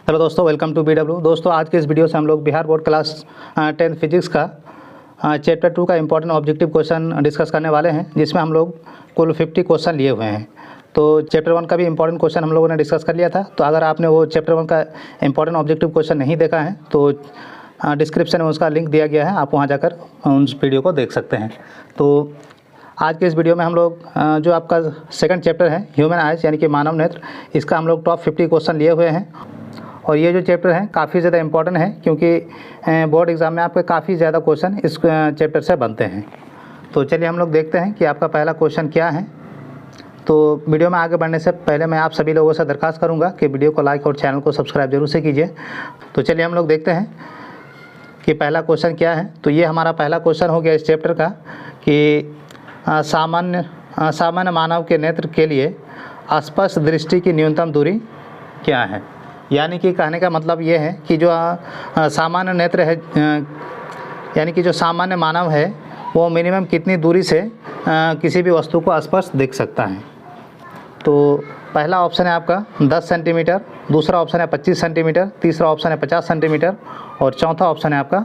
Hello दोस्तों, welcome to BW। दोस्तों, आज के इस वीडियो से हम लोग बिहार बोर्ड क्लास 10 फिजिक्स का चैप्टर 2 का इंपॉर्टेंट ऑब्जेक्टिव क्वेश्चन डिस्कस करने वाले हैं, जिसमें हम लोग कुल 50 क्वेश्चन लिए हुए हैं। तो चैप्टर 1 का भी इंपॉर्टेंट क्वेश्चन हम लोगों ने डिस्कस कर लिया था। तो अगर आपने वो चैप्टर 1 का इंपॉर्टेंट ऑब्जेक्टिव क्वेश्चन नहीं देखा है तो डिस्क्रिप्शन में उसका लिंक दिया गया है, आप वहाँ जाकर उस वीडियो को देख सकते हैं। तो आज के इस वीडियो में हम लोग जो आपका सेकंड चैप्टर है ह्यूमन आइज यानी कि मानव नेत्र, इसका हम लोग टॉप 50 क्वेश्चन लिए हुए हैं। और ये जो चैप्टर है काफ़ी ज़्यादा इम्पॉर्टेंट है, क्योंकि बोर्ड एग्ज़ाम में आपके काफ़ी ज़्यादा क्वेश्चन इस चैप्टर से बनते हैं। तो चलिए हम लोग देखते हैं कि आपका पहला क्वेश्चन क्या है। तो वीडियो में आगे बढ़ने से पहले मैं आप सभी लोगों से दरख्वास्त करूंगा कि वीडियो को लाइक और चैनल को सब्सक्राइब जरूर से कीजिए। तो चलिए हम लोग देखते हैं कि पहला क्वेश्चन क्या है। तो ये हमारा पहला क्वेश्चन हो गया इस चैप्टर का कि सामान्य मानव के नेत्र के लिए स्पष्ट दृष्टि की न्यूनतम दूरी क्या है। यानी कि कहने का मतलब ये है कि जो सामान्य नेत्र है, यानी कि जो सामान्य मानव है वो मिनिमम कितनी दूरी से किसी भी वस्तु को स्पष्ट देख सकता है। तो पहला ऑप्शन है आपका 10 सेंटीमीटर, दूसरा ऑप्शन है 25 सेंटीमीटर, तीसरा ऑप्शन है 50 सेंटीमीटर और चौथा ऑप्शन है आपका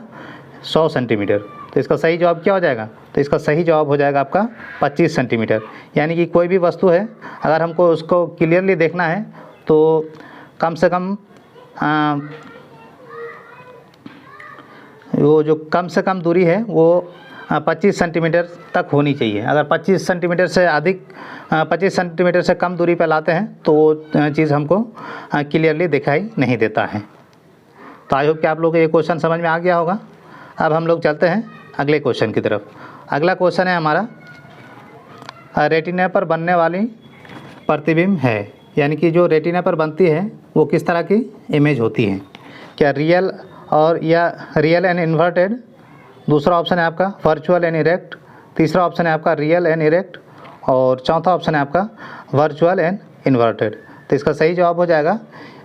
100 सेंटीमीटर। तो इसका सही जवाब क्या हो जाएगा? तो इसका सही जवाब हो जाएगा आपका 25 सेंटीमीटर। यानी कि कोई भी वस्तु है, अगर हमको उसको क्लियरली देखना है तो कम से कम वो जो कम से कम दूरी है वो 25 सेंटीमीटर तक होनी चाहिए। अगर 25 सेंटीमीटर से अधिक 25 सेंटीमीटर से कम दूरी पर लाते हैं तो वो चीज़ हमको क्लियरली दिखाई नहीं देता है। तो आई होप कि आप लोगों को ये क्वेश्चन समझ में आ गया होगा। अब हम लोग चलते हैं अगले क्वेश्चन की तरफ। अगला क्वेश्चन है हमारा रेटिना पर बनने वाली प्रतिबिंब है, यानी कि जो रेटिना पर बनती है वो किस तरह की इमेज होती है। क्या रियल या रियल एंड इन्वर्टेड, दूसरा ऑप्शन है आपका वर्चुअल एंड इरेक्ट, तीसरा ऑप्शन है आपका रियल एंड इरेक्ट और चौथा ऑप्शन है आपका वर्चुअल एंड इन्वर्टेड। तो इसका सही जवाब हो जाएगा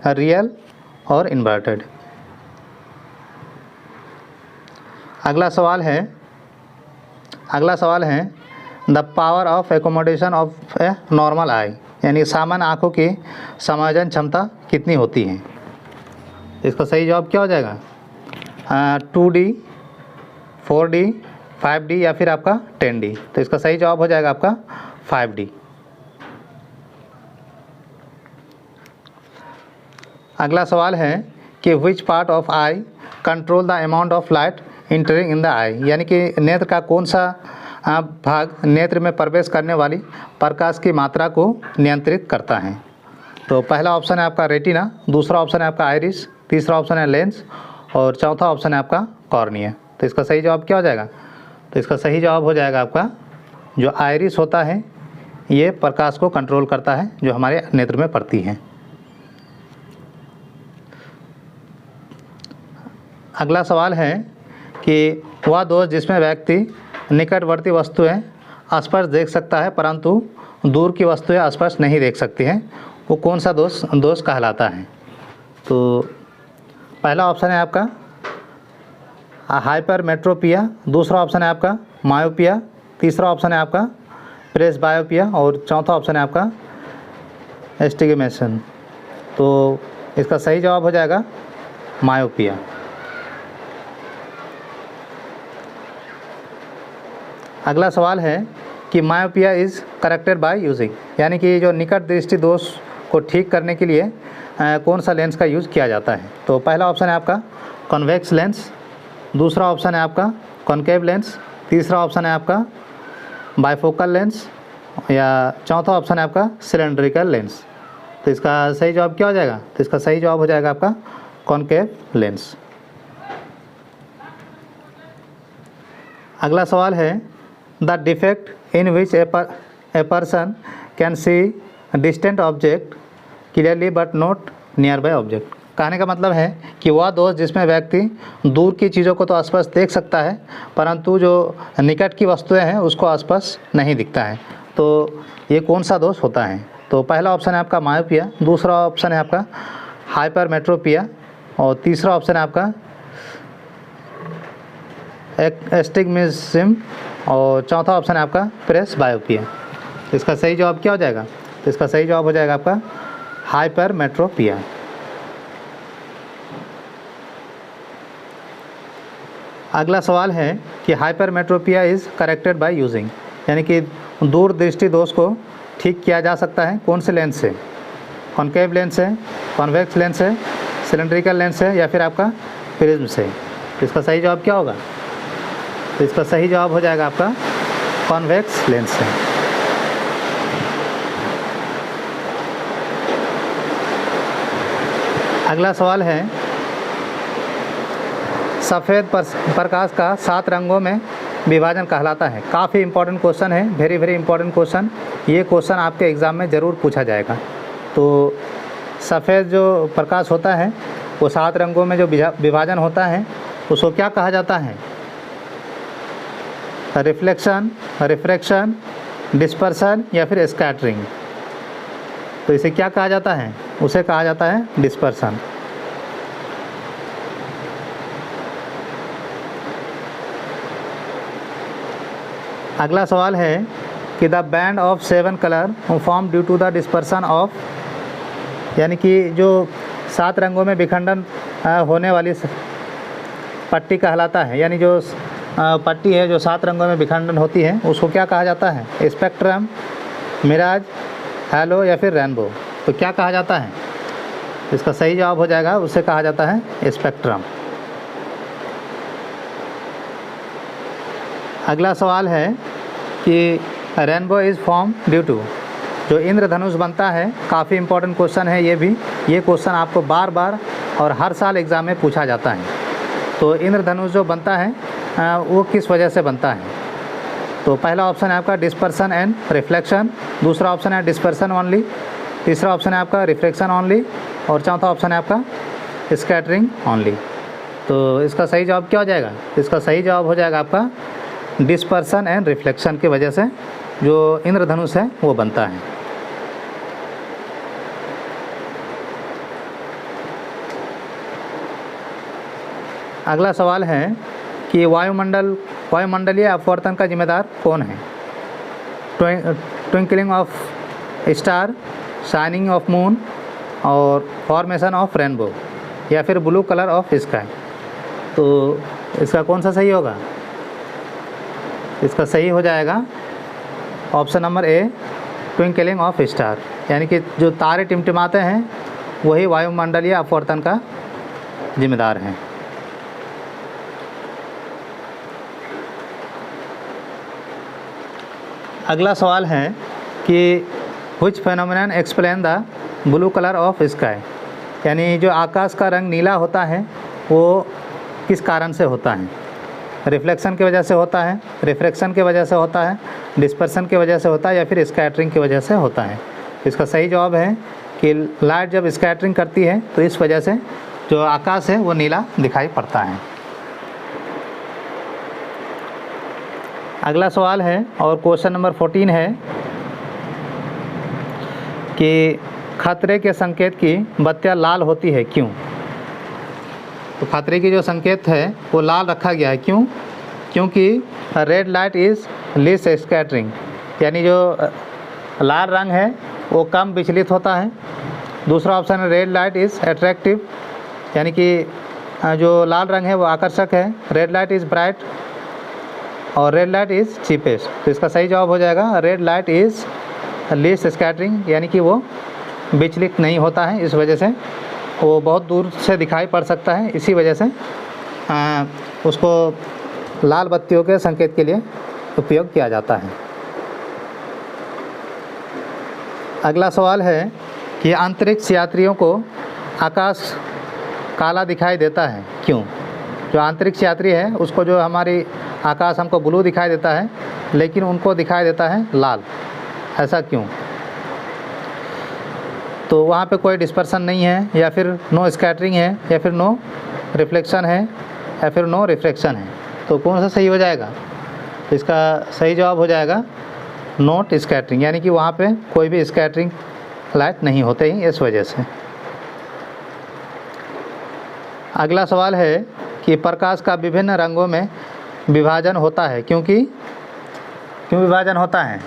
रियल और इन्वर्टेड। अगला सवाल है the power of accommodation of a normal eye, यानी सामान्य आँखों की समायोजन क्षमता कितनी होती है। इसका सही जवाब क्या हो जाएगा? 2D, 4D, 5D या फिर आपका 10D। तो इसका सही जवाब हो जाएगा आपका 5D। अगला सवाल है कि which part of eye control the amount of light entering in the eye, यानी कि नेत्र का कौन सा भाग नेत्र में प्रवेश करने वाली प्रकाश की मात्रा को नियंत्रित करता है। तो पहला ऑप्शन है आपका रेटिना, दूसरा ऑप्शन है आपका आइरिस, तीसरा ऑप्शन है लेंस और चौथा ऑप्शन है आपका कॉर्निया। तो इसका सही जवाब क्या हो जाएगा? तो इसका सही जवाब हो जाएगा आपका जो आइरिस होता है ये प्रकाश को कंट्रोल करता है जो हमारे नेत्र में पड़ती है। अगला सवाल है कि वह दोष जिसमें व्यक्ति निकटवर्ती वस्तुएं स्पष्ट देख सकता है परंतु दूर की वस्तुएं स्पष्ट नहीं देख सकती हैं, वो कौन सा दोष कहलाता है। तो पहला ऑप्शन है आपका हाइपरमेट्रोपिया, दूसरा ऑप्शन है आपका मायोपिया, तीसरा ऑप्शन है आपका प्रेसबायोपिया और चौथा ऑप्शन है आपका एस्टिग्मेशन। तो इसका सही जवाब हो जाएगा मायोपिया। अगला सवाल है कि myopia is corrected by using, यानी कि जो निकट दृष्टि दोष को ठीक करने के लिए कौन सा लेंस का यूज़ किया जाता है। तो पहला ऑप्शन है आपका कॉन्वेक्स लेंस, दूसरा ऑप्शन है आपका कॉनकेव लेंस, तीसरा ऑप्शन है आपका बाइफोकल लेंस या चौथा ऑप्शन है आपका सिलेंड्रिकल लेंस। तो इसका सही जवाब क्या हो जाएगा? तो इसका सही जवाब हो जाएगा आपका कॉनकेव लेंस। अगला सवाल है the defect in which a person can see distant object clearly but not near by object. कहने का मतलब है कि वह दोष जिसमें व्यक्ति दूर की चीज़ों को तो स्पष्ट देख सकता है परंतु जो निकट की वस्तुएं हैं उसको स्पष्ट नहीं दिखता है। तो ये कौन सा दोष होता है? तो पहला ऑप्शन है आपका मायोपिया, दूसरा ऑप्शन है आपका हाइपरमेट्रोपिया और तीसरा ऑप्शन है आपका एस्टिग्मेटिज्म और चौथा ऑप्शन है आपका प्रेसबायोपिया। इसका सही जवाब क्या हो जाएगा? तो इसका सही जवाब हो जाएगा आपका हाइपरमेट्रोपिया। अगला सवाल है कि hypermetropia is corrected by using, यानी कि दूर दृष्टि दोष को ठीक किया जा सकता है कौन से लेंस से? कॉन्केव लेंस है, कॉन्वेक्स लेंस है, सिलेंड्रिकल लेंस है, या फिर आपका प्रिज्म से? इसका सही जवाब क्या होगा? तो इसका सही जवाब हो जाएगा आपका कॉन्वेक्स लेंस से। अगला सवाल है सफ़ेद प्रकाश का 7 रंगों में विभाजन कहलाता है। काफ़ी इंपॉर्टेंट क्वेश्चन है, वेरी वेरी इंपॉर्टेंट क्वेश्चन। ये क्वेश्चन आपके एग्ज़ाम में ज़रूर पूछा जाएगा। तो सफ़ेद जो प्रकाश होता है वो 7 रंगों में जो विभाजन होता है उसको क्या कहा जाता है? रिफ्लेक्शन, रिफ्रैक्शन, डिस्पर्सन या फिर स्कैटरिंग? तो इसे क्या कहा जाता है? उसे कहा जाता है डिस्पर्सन। अगला सवाल है कि the band of 7 colour form due to the dispersion of, यानी कि जो 7 रंगों में विखंडन होने वाली पट्टी कहलाता है, यानी जो पट्टी है जो 7 रंगों में विखंडन होती है उसको क्या कहा जाता है? स्पेक्ट्रम, मिराज, हैलो या फिर रेनबो? तो क्या कहा जाता है? इसका सही जवाब हो जाएगा, उसे कहा जाता है स्पेक्ट्रम। अगला सवाल है कि rainbow is form due to, जो इंद्रधनुष बनता है, काफ़ी इंपॉर्टेंट क्वेश्चन है ये भी। ये क्वेश्चन आपको बार बार और हर साल एग्ज़ाम में पूछा जाता है। तो इंद्रधनुष जो बनता है वो किस वजह से बनता है? तो पहला ऑप्शन है आपका डिस्पर्सन एंड रिफ्लेक्शन, दूसरा ऑप्शन है डिस्पर्सन ओनली, तीसरा ऑप्शन है आपका रिफ्लेक्शन ओनली, और चौथा ऑप्शन है आपका स्कैटरिंग ओनली। तो इसका सही जवाब क्या हो जाएगा? इसका सही जवाब हो जाएगा आपका डिस्पर्सन एंड रिफ्लेक्शन की वजह से जो इंद्रधनुष है वो बनता है। अगला सवाल है कि वायुमंडलीय अपवर्तन का जिम्मेदार कौन है? Twinkling of star, shining of moon, और फॉर्मेशन ऑफ रेनबो, या फिर ब्लू कलर ऑफ स्काई? तो इसका कौन सा सही होगा? इसका सही हो जाएगा option number A, twinkling of star, यानी कि जो तारे टिमटिमाते हैं वही वायुमंडलीय अपवर्तन का जिम्मेदार हैं। अगला सवाल है कि which phenomenon explain the blue colour of sky, यानी जो आकाश का रंग नीला होता है वो किस कारण से होता है? रिफ्लेक्शन की वजह से होता है, रिफ्रैक्शन की वजह से होता है, डिस्पर्सन की वजह से होता है, या फिर स्कैटरिंग की वजह से होता है? इसका सही जवाब है कि लाइट जब स्कैटरिंग करती है तो इस वजह से जो आकाश है वो नीला दिखाई पड़ता है। अगला सवाल है और क्वेश्चन नंबर 14 है कि खतरे के संकेत की बत्तियां लाल होती है क्यों? तो खतरे की जो संकेत है वो लाल रखा गया है, क्यों? क्योंकि red light is least scattering, यानी जो लाल रंग है वो कम विचलित होता है। दूसरा ऑप्शन है रेड लाइट इज़ अट्रैक्टिव, यानी कि जो लाल रंग है वो आकर्षक है। रेड लाइट इज़ ब्राइट, और रेड लाइट इज़ चीपेस्ट। तो इसका सही जवाब हो जाएगा red light is least scattering, यानी कि वो विचलित नहीं होता है, इस वजह से वो बहुत दूर से दिखाई पड़ सकता है, इसी वजह से उसको लाल बत्तियों के संकेत के लिए उपयोग किया जाता है। अगला सवाल है कि अंतरिक्ष यात्रियों को आकाश काला दिखाई देता है क्यों? जो अंतरिक्ष यात्री है उसको जो हमारी आकाश हमको ब्लू दिखाई देता है लेकिन उनको दिखाई देता है लाल, ऐसा क्यों? तो वहाँ पे कोई डिस्पर्सन नहीं है, या फिर नो स्कैटरिंग है, या फिर नो रिफ्लेक्शन है, या फिर नो रिफ्रैक्शन है। तो कौन सा सही हो जाएगा? तो इसका सही जवाब हो जाएगा नॉट स्कैटरिंग, यानी कि वहाँ पे कोई भी स्कैटरिंग लाइट नहीं होते ही, इस वजह से। अगला सवाल है कि प्रकाश का विभिन्न रंगों में विभाजन होता है क्यों विभाजन होता है?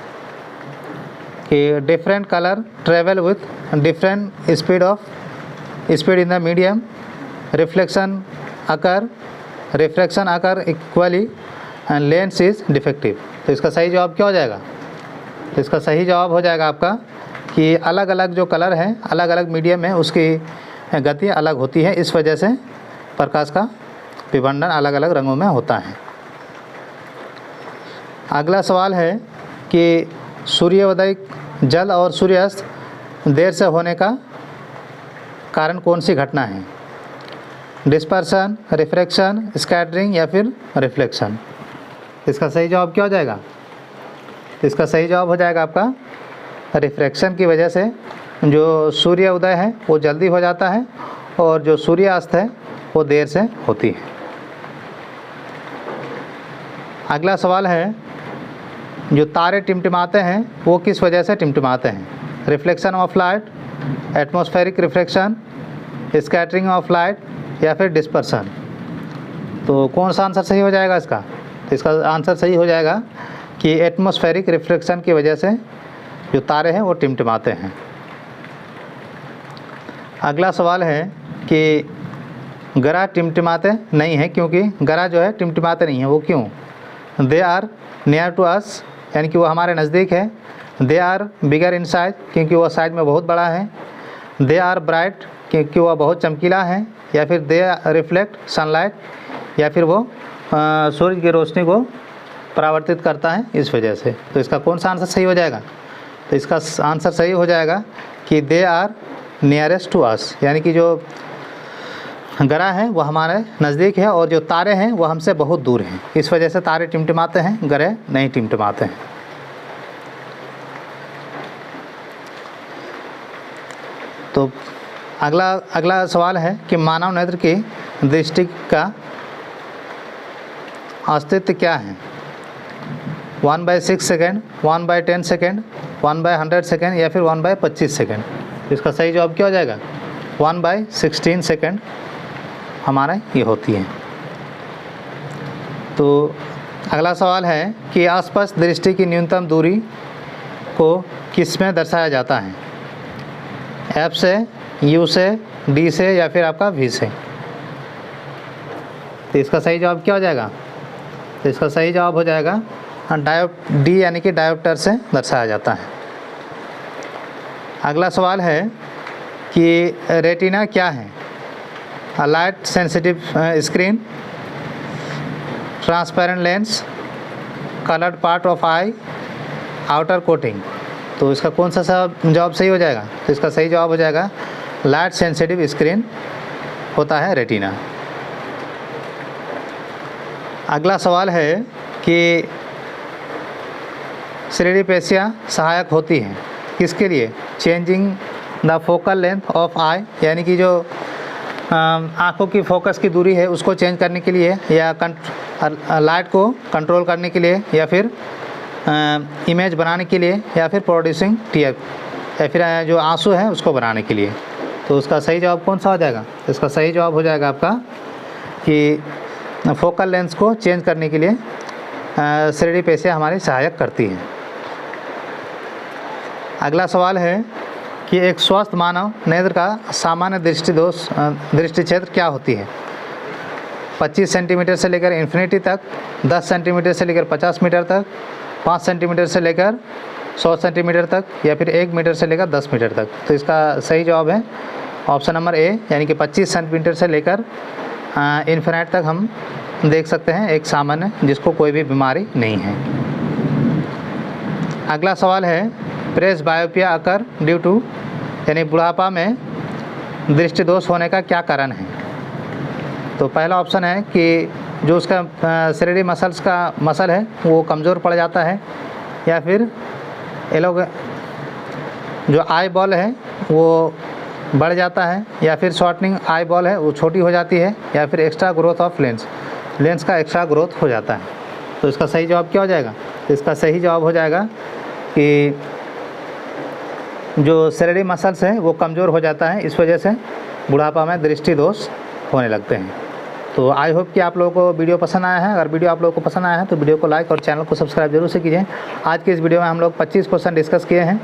कि different colour travel with different speed in the medium, reflection occur, refraction occur equally and lens is defective. तो इसका सही जवाब क्या हो जाएगा? तो इसका सही जवाब हो जाएगा आपका कि अलग अलग जो कलर है, अलग अलग मीडियम में उसकी गति अलग होती है, इस वजह से प्रकाश का विभंडन अलग अलग रंगों में होता है। अगला सवाल है कि सूर्योदय जल और सूर्यास्त देर से होने का कारण कौन सी घटना है? डिस्पर्सन, रिफ्रैक्शन, स्कैटरिंग या फिर रिफ्लेक्शन। इसका सही जवाब क्या हो जाएगा? इसका सही जवाब हो जाएगा आपका रिफ्रैक्शन की वजह से जो सूर्य उदय है वो जल्दी हो जाता है और जो सूर्यास्त है वो देर से होती है। अगला सवाल है, जो तारे टिमटिमाते हैं वो किस वजह से टिमटिमाते हैं? Reflection of light, atmospheric refraction, scattering of light या फिर डिस्पर्सन। तो कौन सा आंसर सही हो जाएगा इसका? तो इसका आंसर सही हो जाएगा कि एटमॉस्फेरिक रिफ्रैक्शन की वजह से जो तारे हैं वो टिमटिमाते हैं। अगला सवाल है कि ग्रह टिमटिमाते नहीं हैं, क्योंकि ग्रह जो है टिमटिमाते नहीं हैं, वो क्यों? They are near to us, यानी कि वो हमारे नज़दीक है। They are bigger in size, क्योंकि वह साइज में बहुत बड़ा है। दे आर ब्राइट, क्योंकि वह बहुत चमकीला है। या फिर दे रिफ्लेक्ट सनलाइट, या फिर वो सूरज की रोशनी को परावर्तित करता है, इस वजह से। तो इसका कौन सा आंसर सही हो जाएगा? तो इसका आंसर सही हो जाएगा कि they are nearest to us, यानी कि जो ग्रह है वो हमारे नज़दीक है और जो तारे हैं वो हमसे बहुत दूर हैं, इस वजह से तारे टिमटिमाते हैं, ग्रह नहीं टिमटिमाते हैं। तो अगला सवाल है कि मानव नेत्र की दृष्टि का अस्तित्व क्या है? 1/6 सेकेंड, 1/10 सेकेंड, 1/100 सेकेंड या फिर 1/25 सेकेंड। इसका सही जवाब क्या हो जाएगा? 1/16 सेकेंड हमारा ये होती है। तो अगला सवाल है कि अस्पष्ट दृष्टि की न्यूनतम दूरी को किस में दर्शाया जाता है? एफ से, यू से, डी से या फिर आपका वी से। तो इसका सही जवाब क्या हो जाएगा? तो इसका सही जवाब हो जाएगा डी, यानी कि डायोप्टर से दर्शाया जाता है। अगला सवाल है कि रेटिना क्या है? Light sensitive screen, transparent lens, coloured part of I, outer coating. तो इसका कौन सा जवाब सही हो जाएगा? तो इसका सही जवाब हो जाएगा लाइट सेंसिटिव स्क्रीन होता है रेटिना। अगला सवाल है कि श्रेणीपेशियाँ सहायक होती हैं किसके लिए? Changing the focal length of eye, यानी कि जो आँखों की फोकस की दूरी है उसको चेंज करने के लिए, या लाइट को कंट्रोल करने के लिए, या फिर इमेज बनाने के लिए, या फिर प्रोड्यूसिंग टीयर, या फिर जो आंसू है उसको बनाने के लिए। तो उसका सही जवाब कौन सा हो जाएगा? इसका सही जवाब हो जाएगा आपका कि फोकल लेंस को चेंज करने के लिए श्रेणीपेशियाँ हमारी सहायक करती हैं। अगला सवाल है कि एक स्वस्थ मानव नेत्र का सामान्य दृष्टि क्षेत्र क्या होती है? 25 सेंटीमीटर से लेकर इन्फिनिटी तक, 10 सेंटीमीटर से लेकर 50 मीटर तक, 5 सेंटीमीटर से लेकर 100 सेंटीमीटर तक, या फिर 1 मीटर से लेकर 10 मीटर तक। तो इसका सही जवाब है ऑप्शन नंबर ए, यानी कि 25 सेंटीमीटर से लेकर इन्फिनिट तक हम देख सकते हैं एक सामान्य जिसको कोई भी बीमारी नहीं है। अगला सवाल है प्रेस बायोपिया अकर ड्यू टू, यानी बुढ़ापा में दृष्टि दोष होने का क्या कारण है? तो पहला ऑप्शन है कि जो उसका श्रेणी मसल है वो कमज़ोर पड़ जाता है, या फिर जो आई बॉल है वो बढ़ जाता है, या फिर शॉर्टनिंग आई बॉल है वो छोटी हो जाती है, या फिर एक्स्ट्रा ग्रोथ ऑफ लेंस का एक्स्ट्रा ग्रोथ हो जाता है। तो इसका सही जवाब क्या हो जाएगा? तो इसका सही जवाब हो जाएगा कि जो श्रेणी मसल्स है वो कमज़ोर हो जाता है, इस वजह से बुढ़ापा में दृष्टि दोष होने लगते हैं। तो आई होप कि आप लोगों को वीडियो पसंद आया है। अगर वीडियो आप लोगों को पसंद आया है तो वीडियो को लाइक और चैनल को सब्सक्राइब जरूर से कीजिए। आज के इस वीडियो में हम लोग 25 क्वेश्चन डिस्कस किए हैं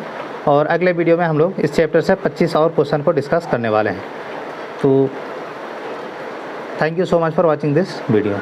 और अगले वीडियो में हम लोग इस चैप्टर से 25 और क्वेश्चन को डिस्कस करने वाले हैं। तो thank you so much for watching this video.